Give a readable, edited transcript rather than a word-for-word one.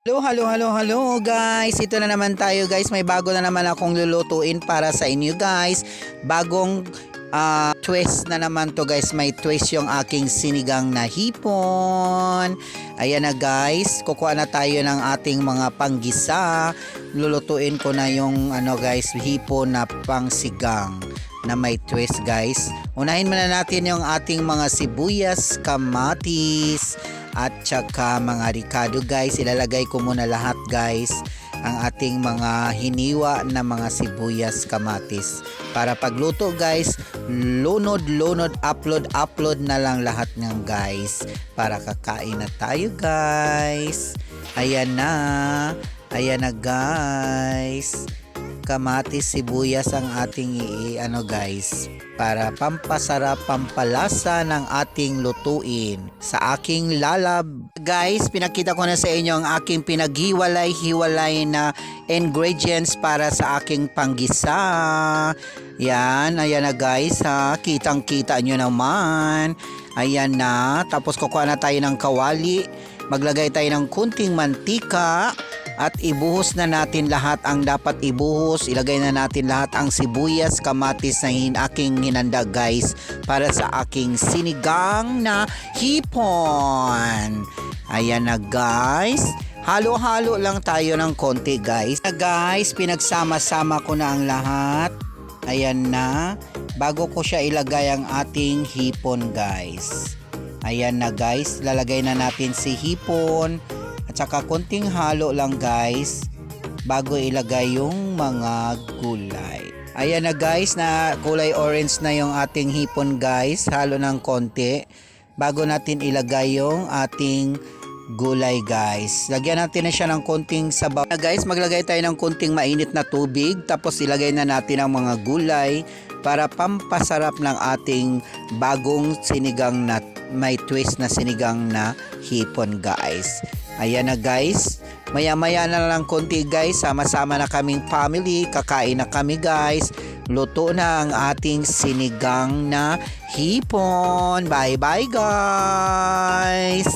Hello guys. Ito na naman tayo guys. May bago na naman akong lulutuin para sa inyo guys. Bagong twist na naman to guys. May twist yung aking sinigang na hipon. Ayan na guys. Kukuha na tayo ng ating mga panggisa. Lulutuin ko na yung guys, hipon na pangsigang na may twist guys. Unahin muna natin yung ating mga sibuyas, kamatis, at saka mga ricado guys. Ilalagay ko muna lahat guys ang ating mga hiniwa na mga sibuyas, kamatis, para pagluto guys, lunod upload na lang lahat ng guys para kakain na tayo guys. Ayan na guys, kamatis, sibuyas ang ating guys, para pampasarap, pampalasa ng ating lutuin. Sa aking lalab guys, pinakita ko na sa inyo ang aking pinaghiwalay na ingredients para sa aking panggisa. Yan, ayan na guys ha, kitang kita nyo naman. Ayan na, tapos kukuha na tayo ng kawali, maglagay tayo ng kunting mantika at ibuhos na natin lahat ang dapat ibuhos. Ilagay na natin lahat ang sibuyas, kamatis na aking hinanda guys para sa aking sinigang na hipon. Ayan na guys, halo-halo lang tayo ng konti guys. Guys, pinagsama-sama ko na ang lahat. Ayan na, bago ko siya ilagay ang ating hipon guys. Ayan na guys, lalagay na natin si hipon at saka konting halo lang guys bago ilagay yung mga gulay. Ayan na guys, na kulay orange na yung ating hipon guys. Halo ng konti bago natin ilagay yung ating gulay guys. Lagyan natin na siya ng konting sabaw. Guys, maglagay tayo ng konting mainit na tubig, tapos ilagay na natin ang mga gulay para pampasarap ng ating bagong sinigang na may twist na sinigang na hipon guys. Ayan na guys, maya na lang konti guys, sama-sama na kaming family, kakain na kami guys. Luto na ang ating sinigang na hipon. Bye bye guys.